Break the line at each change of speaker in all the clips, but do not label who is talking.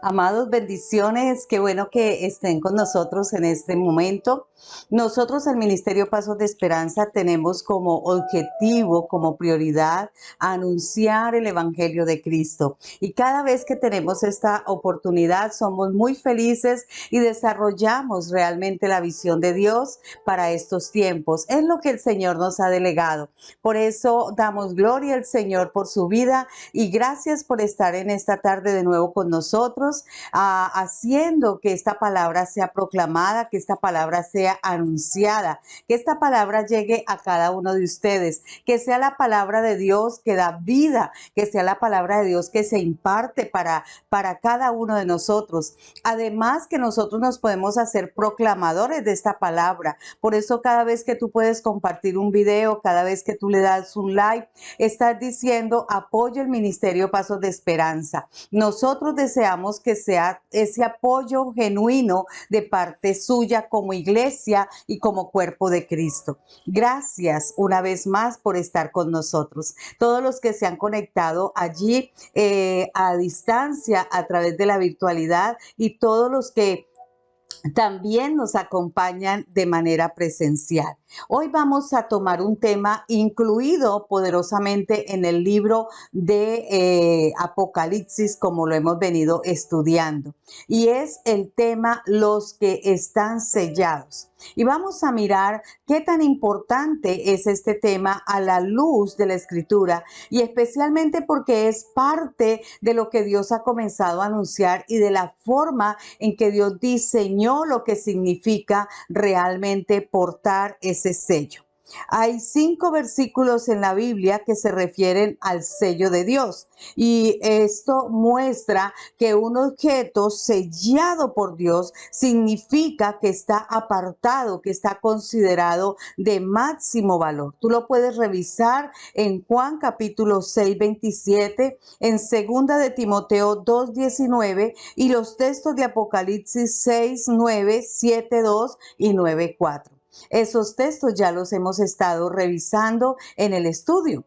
Amados, bendiciones. Qué bueno que estén con nosotros en este momento. Nosotros, el Ministerio Pasos de Esperanza, tenemos como objetivo, como prioridad, anunciar el Evangelio de Cristo. Y cada vez que tenemos esta oportunidad, somos muy felices y desarrollamos realmente la visión de Dios para estos tiempos. Es lo que el Señor nos ha delegado. Por eso damos gloria al Señor por su vida y gracias por estar en esta tarde de nuevo con nosotros, haciendo que esta palabra sea proclamada, que esta palabra sea anunciada, que esta palabra llegue a cada uno de ustedes, que sea la palabra de Dios que da vida, que sea la palabra de Dios que se imparte para cada uno de nosotros. Además que nosotros nos podemos hacer proclamadores de esta palabra. Por eso cada vez que tú puedes compartir un video, cada vez que tú le das un like, estás diciendo apoyo el Ministerio Pasos de Esperanza. Nosotros deseamos que sea ese apoyo genuino de parte suya como iglesia y como cuerpo de Cristo. Gracias una vez más por estar con nosotros. Todos los que se han conectado allí a distancia a través de la virtualidad y todos los que también nos acompañan de manera presencial. Hoy vamos a tomar un tema incluido poderosamente en el libro de Apocalipsis, como lo hemos venido estudiando, y es el tema los que están sellados. Y vamos a mirar qué tan importante es este tema a la luz de la Escritura y especialmente porque es parte de lo que Dios ha comenzado a anunciar y de la forma en que Dios diseñó lo que significa realmente portar ese sello. Hay 5 versículos en la Biblia que se refieren al sello de Dios y esto muestra que un objeto sellado por Dios significa que está apartado, que está considerado de máximo valor. Tú lo puedes revisar en Juan capítulo 6, 27, en segunda de Timoteo 2, 19 y los textos de Apocalipsis 6, 9, 7, 2 y 9, 4. Esos textos ya los hemos estado revisando en el estudio.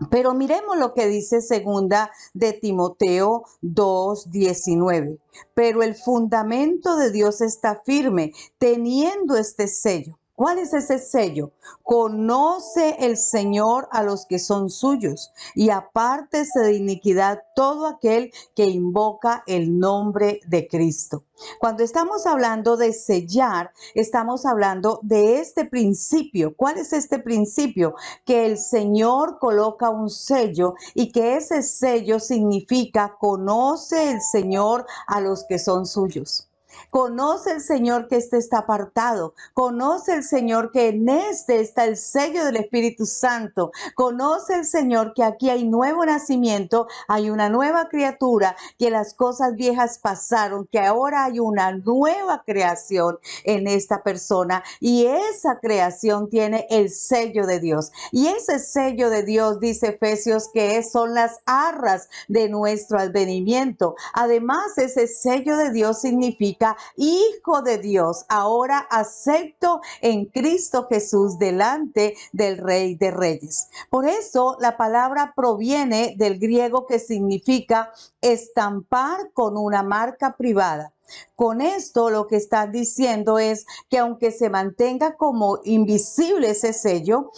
Pero miremos lo que dice segunda de Timoteo 2:19. Pero el fundamento de Dios está firme, teniendo este sello. ¿Cuál es ese sello? Conoce el Señor a los que son suyos y apártese de iniquidad todo aquel que invoca el nombre de Cristo. Cuando estamos hablando de sellar, estamos hablando de este principio. ¿Cuál es este principio? Que el Señor coloca un sello y que ese sello significa conoce el Señor a los que son suyos. Conoce el Señor que este está apartado. Conoce el Señor que en este está el sello del Espíritu Santo. Conoce el Señor que aquí hay nuevo nacimiento, hay una nueva criatura, que las cosas viejas pasaron, que ahora hay una nueva creación en esta persona y esa creación tiene el sello de Dios. Y ese sello de Dios, dice Efesios, que son las arras de nuestro advenimiento. Además, ese sello de Dios significa hijo de Dios, ahora acepto en Cristo Jesús delante del Rey de Reyes. Por eso la palabra proviene del griego que significa estampar con una marca privada. Con esto lo que están diciendo es que aunque se mantenga como invisible ese sello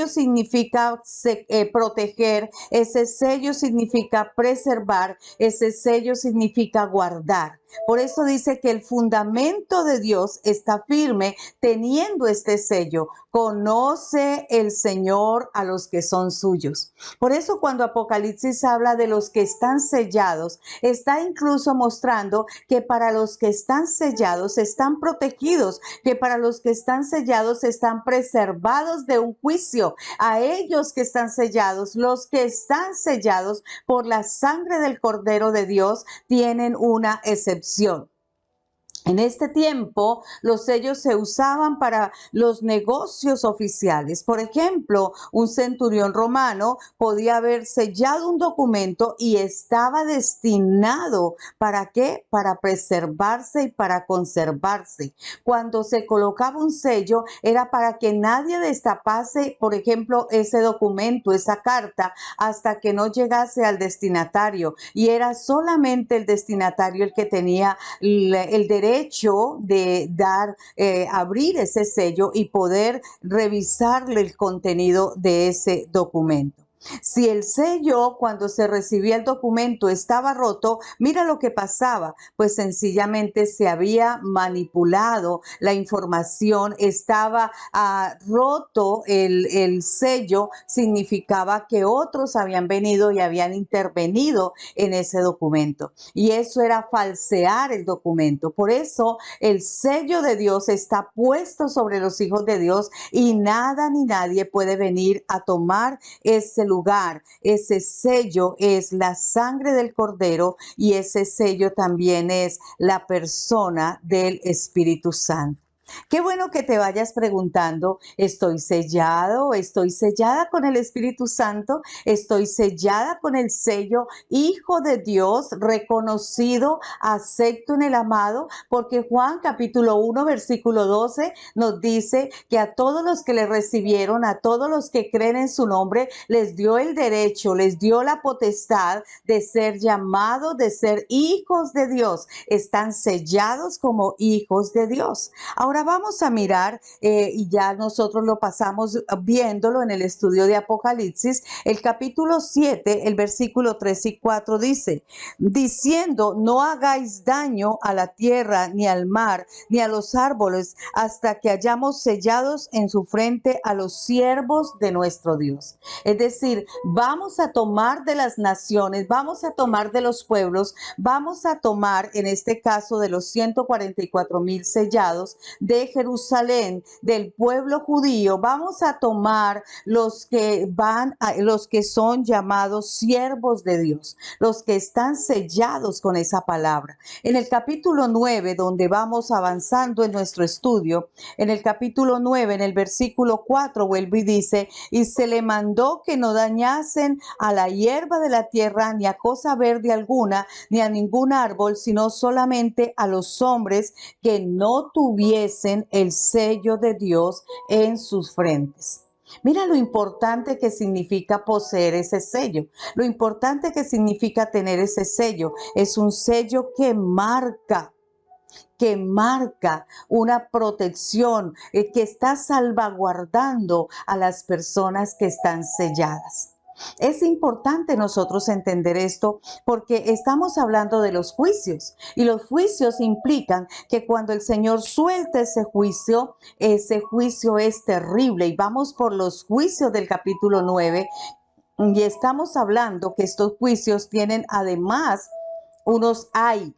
significa proteger, ese sello significa preservar, ese sello significa guardar. Por eso dice que el fundamento de Dios está firme teniendo este sello. Conoce el Señor a los que son suyos. Por eso cuando Apocalipsis habla de los que están sellados, está incluso mostrando que para los que están sellados están protegidos, que para los que están sellados están preservados de un juicio. A ellos que están sellados, los que están sellados por la sangre del Cordero de Dios, tienen una excepción. En este tiempo, los sellos se usaban para los negocios oficiales. Por ejemplo, un centurión romano podía haber sellado un documento y estaba destinado, ¿para qué? Para preservarse y para conservarse. Cuando se colocaba un sello, era para que nadie destapase, por ejemplo, ese documento, esa carta, hasta que no llegase al destinatario. Y era solamente el destinatario el que tenía el derecho de abrir ese sello y poder revisarle el contenido de ese documento. Si el sello, cuando se recibía el documento, estaba roto, mira lo que pasaba, pues sencillamente se había manipulado la información, estaba roto el sello, significaba que otros habían venido y habían intervenido en ese documento. Y eso era falsear el documento. Por eso el sello de Dios está puesto sobre los hijos de Dios y nada ni nadie puede venir a tomar ese lugar. Ese sello es la sangre del Cordero y ese sello también es la persona del Espíritu Santo. Qué bueno que te vayas preguntando, ¿estoy sellado? ¿Estoy sellada con el Espíritu Santo? ¿Estoy sellada con el sello Hijo de Dios, reconocido, acepto en el amado? Porque Juan capítulo 1, versículo 12 nos dice que a todos los que le recibieron, a todos los que creen en su nombre, les dio el derecho, les dio la potestad de ser llamados, de ser hijos de Dios. Están sellados como hijos de Dios. Ahora vamos a mirar, y ya nosotros lo pasamos viéndolo en el estudio de Apocalipsis, el capítulo 7, el versículo 3 y 4 dice, diciendo, no hagáis daño a la tierra, ni al mar, ni a los árboles, hasta que hayamos sellados en su frente a los siervos de nuestro Dios. Es decir, vamos a tomar de las naciones, vamos a tomar de los pueblos, vamos a tomar, en este caso, de los 144,000 sellados, de Jerusalén, del pueblo judío, vamos a tomar los que son llamados siervos de Dios, los que están sellados con esa palabra. En el capítulo 9, donde vamos avanzando en nuestro estudio, en el capítulo 9, en el versículo 4, vuelve y dice, y se le mandó que no dañasen a la hierba de la tierra, ni a cosa verde alguna, ni a ningún árbol, sino solamente a los hombres que no tuviesen el sello de Dios en sus frentes. Mira lo importante que significa poseer ese sello, lo importante que significa tener ese sello. Es un sello que marca una protección, que está salvaguardando a las personas que están selladas. Es importante nosotros entender esto porque estamos hablando de los juicios y los juicios implican que cuando el Señor suelta ese juicio es terrible y vamos por los juicios del capítulo 9 y estamos hablando que estos juicios tienen además unos hay,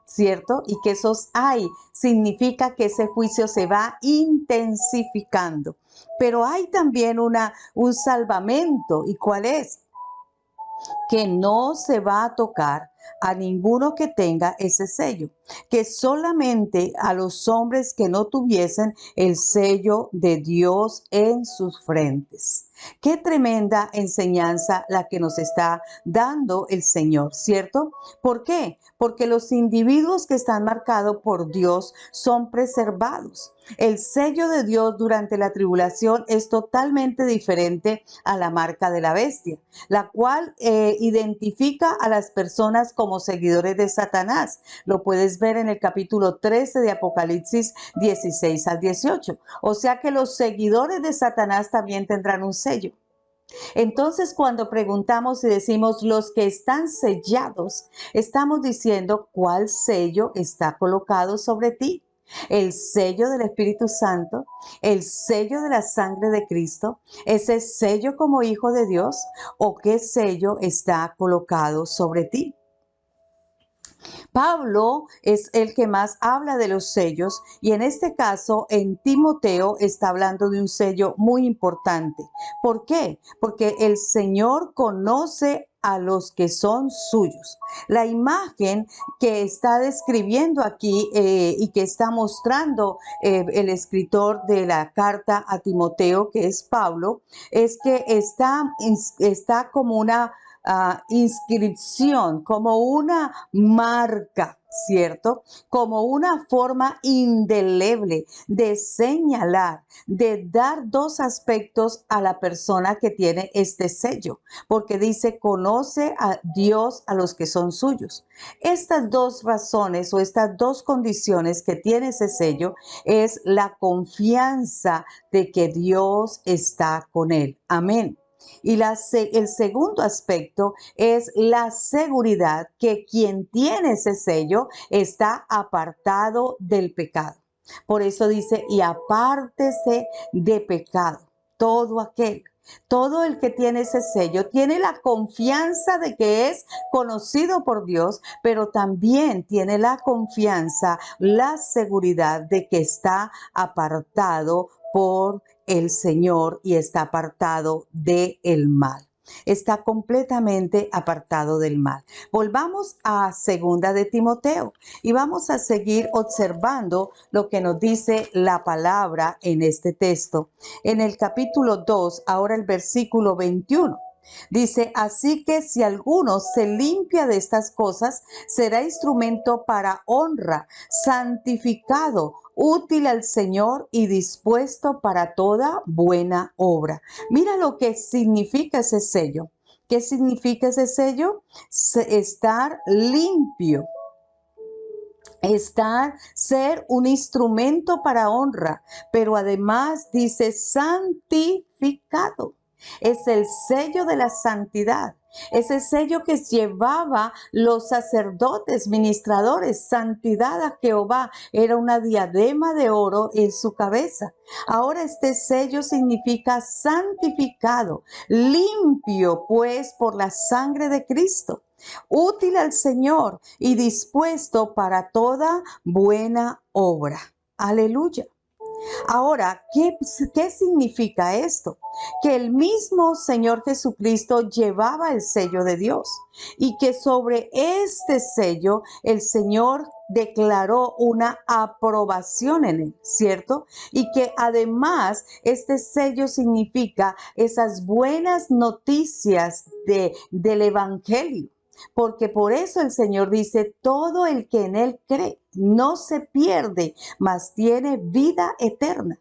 ¿cierto? Y que esos hay significa que ese juicio se va intensificando. Pero hay también un salvamento. ¿Y cuál es? Que no se va a tocar a ninguno que tenga ese sello, que solamente a los hombres que no tuviesen el sello de Dios en sus frentes. Qué tremenda enseñanza la que nos está dando el Señor, ¿cierto? ¿Por qué? Porque los individuos que están marcados por Dios son preservados. El sello de Dios durante la tribulación es totalmente diferente a la marca de la bestia, la cual identifica a las personas como seguidores de Satanás. Lo puedes ver en el capítulo 13 de Apocalipsis 16 al 18. O sea que los seguidores de Satanás también tendrán un sello. Entonces, cuando preguntamos y decimos los que están sellados, estamos diciendo cuál sello está colocado sobre ti. El sello del Espíritu Santo, el sello de la sangre de Cristo, ese sello como hijo de Dios, o qué sello está colocado sobre ti. Pablo es el que más habla de los sellos y en este caso en Timoteo está hablando de un sello muy importante. ¿Por qué? Porque el Señor conoce a los que son suyos. La imagen que está describiendo aquí y que está mostrando el escritor de la carta a Timoteo, que es Pablo, es que está como una inscripción, como una marca, ¿cierto? Como una forma indeleble de señalar, de dar dos aspectos a la persona que tiene este sello, porque dice, conoce a Dios a los que son suyos. Estas dos razones o estas dos condiciones que tiene ese sello es la confianza de que Dios está con él. Amén. Y el segundo aspecto es la seguridad que quien tiene ese sello está apartado del pecado. Por eso dice, y apártese de pecado, todo aquel. Todo el que tiene ese sello tiene la confianza de que es conocido por Dios, pero también tiene la confianza, la seguridad de que está apartado por el Señor y está apartado del mal. Está completamente apartado del mal. Volvamos a segunda de Timoteo y vamos a seguir observando lo que nos dice la palabra en este texto. En el capítulo 2, ahora el versículo 21. Dice, así que si alguno se limpia de estas cosas, será instrumento para honra, santificado, útil al Señor y dispuesto para toda buena obra. Mira lo que significa ese sello. ¿Qué significa ese sello? Estar limpio. Ser un instrumento para honra, pero además dice santificado. Es el sello de la santidad. Ese sello que llevaba los sacerdotes, ministradores, santidad a Jehová, era una diadema de oro en su cabeza. Ahora este sello significa santificado, limpio pues por la sangre de Cristo, útil al Señor y dispuesto para toda buena obra. Aleluya. Ahora, ¿qué significa esto? Que el mismo Señor Jesucristo llevaba el sello de Dios y que sobre este sello el Señor declaró una aprobación en él, ¿cierto? Y que además este sello significa esas buenas noticias del Evangelio. Porque por eso el Señor dice, todo el que en él cree no se pierde, mas tiene vida eterna.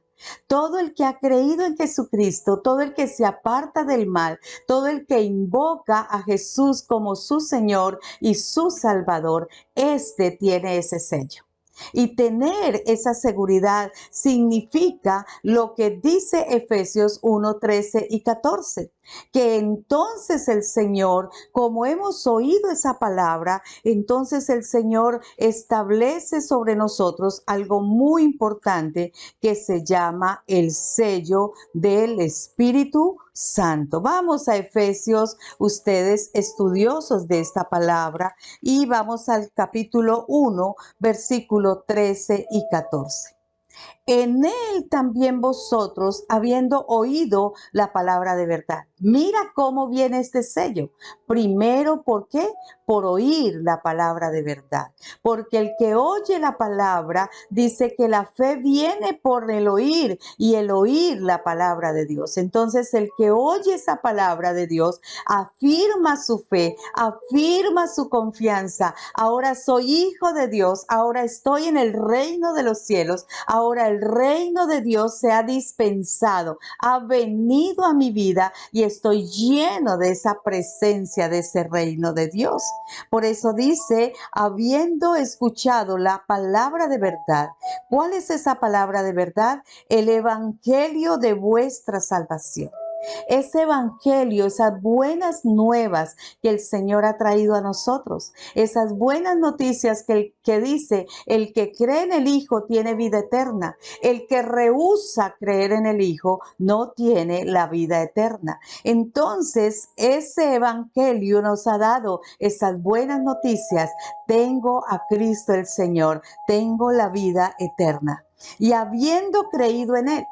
Todo el que ha creído en Jesucristo, todo el que se aparta del mal, todo el que invoca a Jesús como su Señor y su Salvador, este tiene ese sello. Y tener esa seguridad significa lo que dice Efesios 1, 13 y 14, que entonces el Señor, como hemos oído esa palabra, entonces el Señor establece sobre nosotros algo muy importante que se llama el sello del Espíritu Santo. Vamos a Efesios, ustedes estudiosos de esta palabra, y vamos al capítulo 1, versículo 13 y 14. En él también vosotros, habiendo oído la palabra de verdad. Mira cómo viene este sello. Primero, ¿por qué? Por oír la palabra de verdad. Porque el que oye la palabra dice que la fe viene por el oír y el oír la palabra de Dios. Entonces, el que oye esa palabra de Dios afirma su fe, afirma su confianza. Ahora soy hijo de Dios, ahora estoy en el reino de los cielos, ahora el reino de Dios se ha dispensado, ha venido a mi vida y estoy lleno de esa presencia de ese reino de Dios. Por eso dice, habiendo escuchado la palabra de verdad. ¿Cuál es esa palabra de verdad? El evangelio de vuestra salvación. Ese evangelio, esas buenas nuevas que el Señor ha traído a nosotros, esas buenas noticias que dice, el que cree en el Hijo tiene vida eterna, el que rehúsa creer en el Hijo no tiene la vida eterna. Entonces, ese evangelio nos ha dado esas buenas noticias. Tengo a Cristo el Señor, tengo la vida eterna. Y habiendo creído en Él,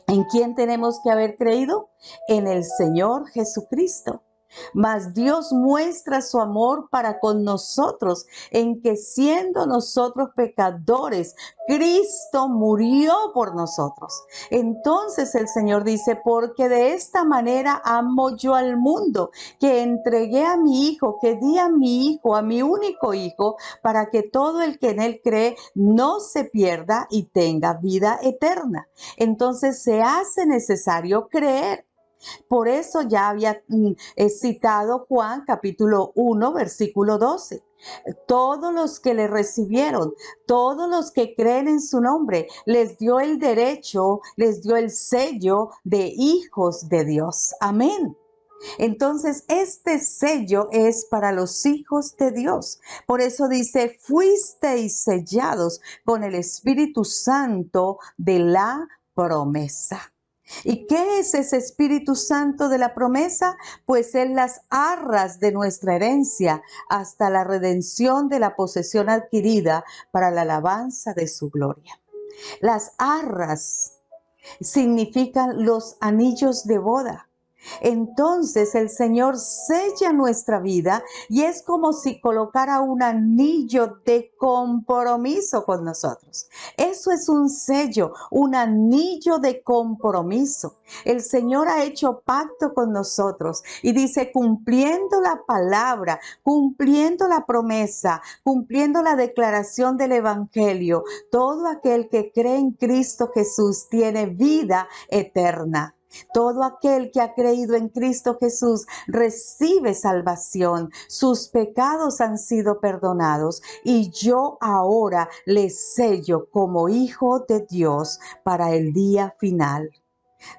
¿en quién tenemos que haber creído? En el Señor Jesucristo. Mas Dios muestra su amor para con nosotros en que siendo nosotros pecadores, Cristo murió por nosotros. Entonces el Señor dice, porque de esta manera amo yo al mundo, que entregué a mi Hijo, que di a mi Hijo, a mi único Hijo, para que todo el que en Él cree no se pierda y tenga vida eterna. Entonces se hace necesario creer. Por eso ya había citado Juan capítulo 1, versículo 12. Todos los que le recibieron, todos los que creen en su nombre, les dio el derecho, les dio el sello de hijos de Dios. Amén. Entonces, este sello es para los hijos de Dios. Por eso dice, fuisteis sellados con el Espíritu Santo de la promesa. ¿Y qué es ese Espíritu Santo de la promesa? Pues es las arras de nuestra herencia hasta la redención de la posesión adquirida para la alabanza de su gloria. Las arras significan los anillos de boda. Entonces el Señor sella nuestra vida y es como si colocara un anillo de compromiso con nosotros. Eso es un sello, un anillo de compromiso. El Señor ha hecho pacto con nosotros y dice, cumpliendo la palabra, cumpliendo la promesa, cumpliendo la declaración del Evangelio, todo aquel que cree en Cristo Jesús tiene vida eterna. Todo aquel que ha creído en Cristo Jesús recibe salvación. Sus pecados han sido perdonados y yo ahora le sello como hijo de Dios para el día final.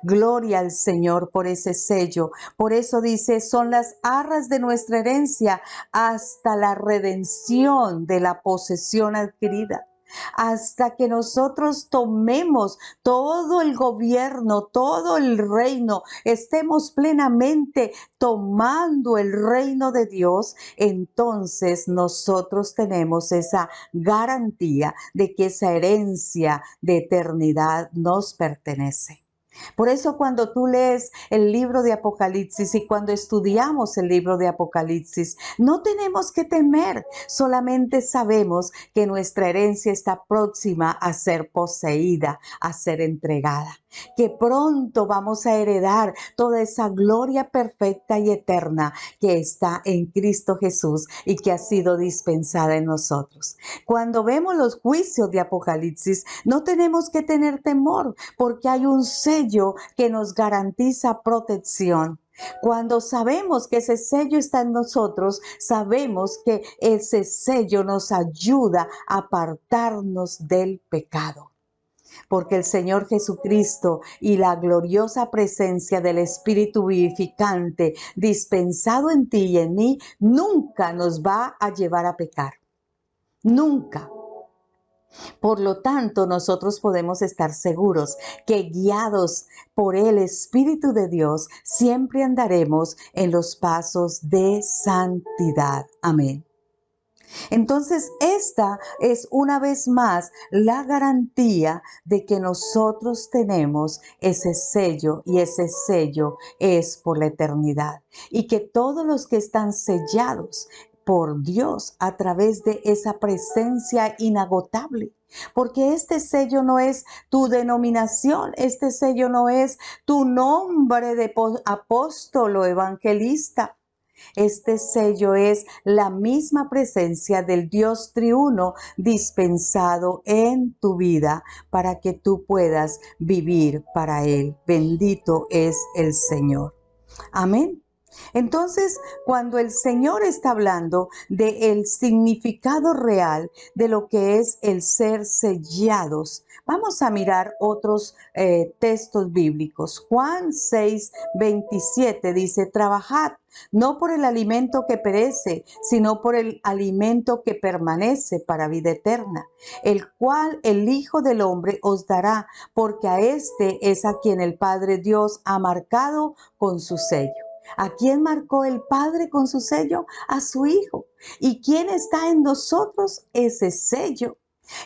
Gloria al Señor por ese sello. Por eso dice, son las arras de nuestra herencia hasta la redención de la posesión adquirida. Hasta que nosotros tomemos todo el gobierno, todo el reino, estemos plenamente tomando el reino de Dios, entonces nosotros tenemos esa garantía de que esa herencia de eternidad nos pertenece. Por eso cuando tú lees el libro de Apocalipsis y cuando estudiamos el libro de Apocalipsis, no tenemos que temer, solamente sabemos que nuestra herencia está próxima a ser poseída, a ser entregada, que pronto vamos a heredar toda esa gloria perfecta y eterna que está en Cristo Jesús y que ha sido dispensada en nosotros. Cuando vemos los juicios de Apocalipsis, no tenemos que tener temor porque hay un sello que nos garantiza protección. Cuando sabemos que ese sello está en nosotros, sabemos que ese sello nos ayuda a apartarnos del pecado. Porque el Señor Jesucristo y la gloriosa presencia del Espíritu vivificante dispensado en ti y en mí nunca nos va a llevar a pecar. Nunca. Por lo tanto, nosotros podemos estar seguros que guiados por el Espíritu de Dios, siempre andaremos en los pasos de santidad. Amén. Entonces, esta es una vez más la garantía de que nosotros tenemos ese sello y ese sello es por la eternidad. Y que todos los que están sellados por Dios a través de esa presencia inagotable. Porque este sello no es tu denominación, este sello no es tu nombre de apóstol o evangelista. Este sello es la misma presencia del Dios triuno dispensado en tu vida para que tú puedas vivir para Él. Bendito es el Señor. Amén. Entonces, cuando el Señor está hablando del significado real de lo que es el ser sellados, vamos a mirar otros textos bíblicos. Juan 6:27 dice, trabajad no por el alimento que perece, sino por el alimento que permanece para vida eterna, el cual el Hijo del Hombre os dará, porque a este es a quien el Padre Dios ha marcado con su sello. ¿A quién marcó el Padre con su sello? A su Hijo. ¿Y quién está en nosotros? Ese sello.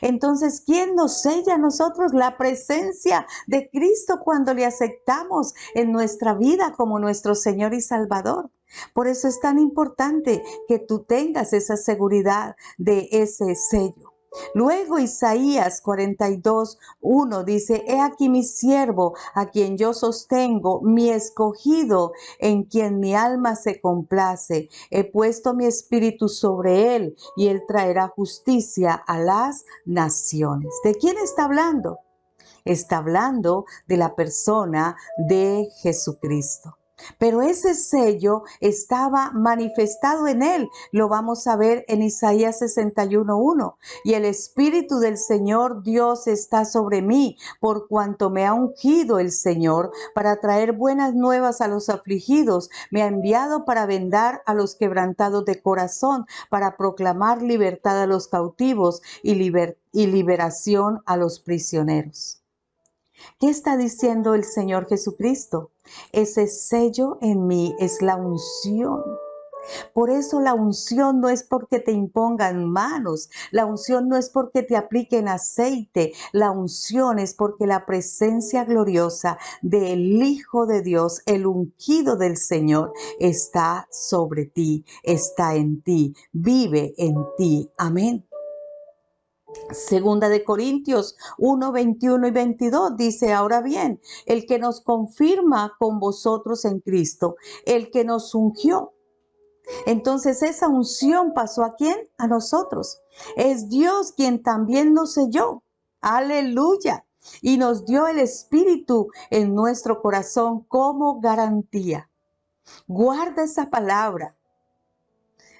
Entonces, ¿quién nos sella a nosotros? La presencia de Cristo cuando le aceptamos en nuestra vida como nuestro Señor y Salvador. Por eso es tan importante que tú tengas esa seguridad de ese sello. Luego Isaías 42:1 dice: He aquí mi siervo, a quien yo sostengo, mi escogido, en quien mi alma se complace. He puesto mi espíritu sobre él, y él traerá justicia a las naciones. ¿De quién está hablando? Está hablando de la persona de Jesucristo. Pero ese sello estaba manifestado en él. Lo vamos a ver en Isaías 61:1. Y el Espíritu del Señor Dios está sobre mí, por cuanto me ha ungido el Señor para traer buenas nuevas a los afligidos. Me ha enviado para vendar a los quebrantados de corazón, para proclamar libertad a los cautivos y liberación a los prisioneros. ¿Qué está diciendo el Señor Jesucristo? Ese sello en mí es la unción. Por eso la unción no es porque te impongan manos, la unción no es porque te apliquen aceite, la unción es porque la presencia gloriosa del Hijo de Dios, el ungido del Señor, está sobre ti, está en ti, vive en ti. Amén. Segunda de Corintios 1:21 y 22 dice: ahora bien, el que nos confirma con vosotros en Cristo, el que nos ungió. Entonces esa unción pasó ¿a quién? A nosotros. Es Dios quien también nos selló. Aleluya. Y nos dio el Espíritu en nuestro corazón como garantía. Guarda esa palabra.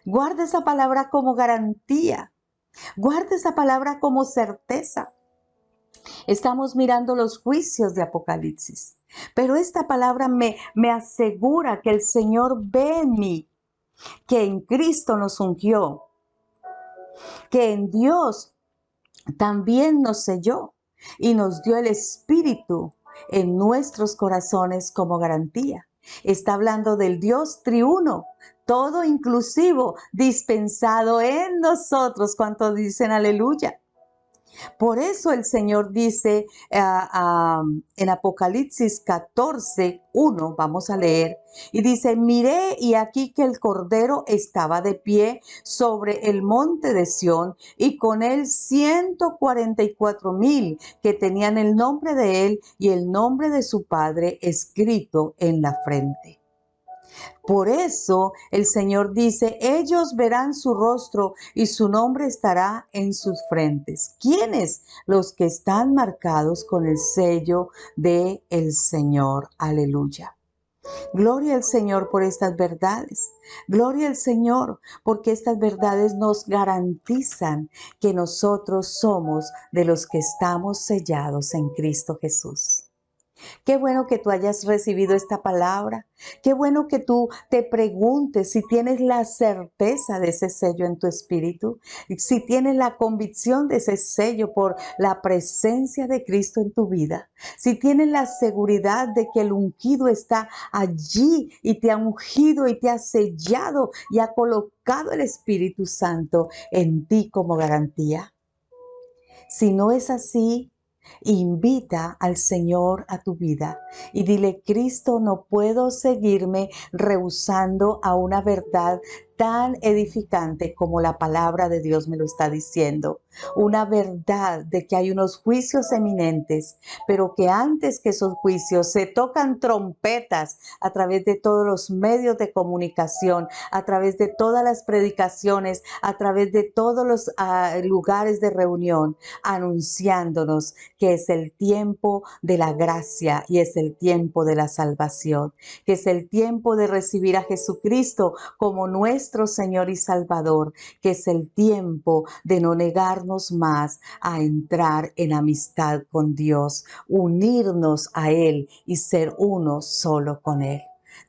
Guarda esa palabra como garantía. Guarda esa palabra como certeza. Estamos mirando los juicios de Apocalipsis, pero esta palabra me asegura que el Señor ve en mí, que en Cristo nos ungió, que en Dios también nos selló y nos dio el Espíritu en nuestros corazones como garantía. Está hablando del Dios triuno, todo inclusivo, dispensado en nosotros. ¿Cuántos dicen aleluya? Por eso el Señor dice en Apocalipsis 14:1, vamos a leer, y dice: miré y aquí que el Cordero estaba de pie sobre el monte de Sión, y con él 144,000 que tenían el nombre de él y el nombre de su Padre escrito en la frente. Por eso el Señor dice: ellos verán su rostro y su nombre estará en sus frentes. ¿Quiénes? Los que están marcados con el sello de el Señor. Aleluya. Gloria al Señor por estas verdades. Gloria al Señor porque estas verdades nos garantizan que nosotros somos de los que estamos sellados en Cristo Jesús. Qué bueno que tú hayas recibido esta palabra. Qué bueno que tú te preguntes si tienes la certeza de ese sello en tu espíritu, si tienes la convicción de ese sello por la presencia de Cristo en tu vida, si tienes la seguridad de que el ungido está allí y te ha ungido y te ha sellado y ha colocado el Espíritu Santo en ti como garantía. Si no es así, invita al Señor a tu vida y dile: Cristo, no puedo seguirme rehusando a una verdad tan edificante como la palabra de Dios me lo está diciendo. Una verdad de que hay unos juicios eminentes, pero que antes que esos juicios se tocan trompetas a través de todos los medios de comunicación, a través de todas las predicaciones, a través de todos los lugares de reunión, anunciándonos que es el tiempo de la gracia y es el tiempo de la salvación, que es el tiempo de recibir a Jesucristo como nuestro Señor y Salvador, que es el tiempo de no negarnos más a entrar en amistad con Dios, unirnos a Él y ser uno solo con Él.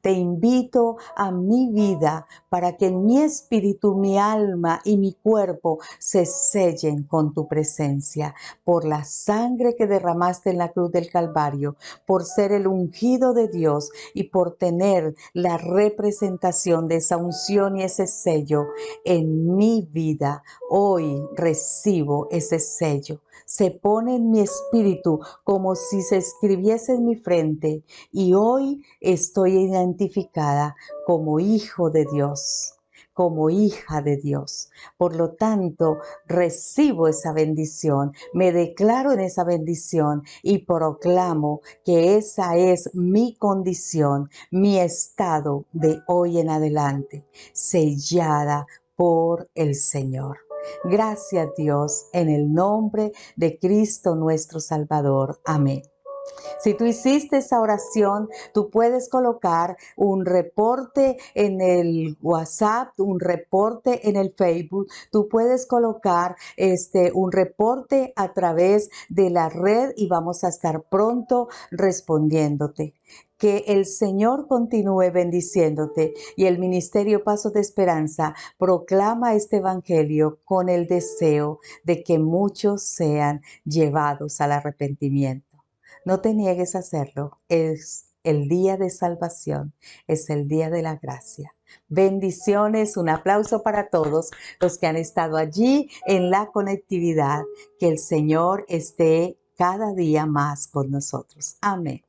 Te invito a mi vida para que en mi espíritu, mi alma y mi cuerpo se sellen con tu presencia por la sangre que derramaste en la cruz del Calvario, por ser el ungido de Dios y por tener la representación de esa unción y ese sello en mi vida. Hoy recibo ese sello. se pone en mi espíritu como si se escribiese en mi frente y hoy estoy identificada como hijo de Dios, como hija de Dios. Por lo tanto, recibo esa bendición, me declaro en esa bendición y proclamo que esa es mi condición, mi estado de hoy en adelante, sellada por el Señor. Gracias Dios, en el nombre de Cristo nuestro Salvador. Amén. Si tú hiciste esa oración, tú puedes colocar un reporte en el WhatsApp, un reporte en el Facebook, tú puedes colocar un reporte a través de la red y vamos a estar pronto respondiéndote. Que el Señor continúe bendiciéndote y el Ministerio Pasos de Esperanza proclama este evangelio con el deseo de que muchos sean llevados al arrepentimiento. No te niegues a hacerlo. Es el día de salvación, es el día de la gracia. Bendiciones, un aplauso para todos los que han estado allí en la conectividad. Que el Señor esté cada día más con nosotros. Amén.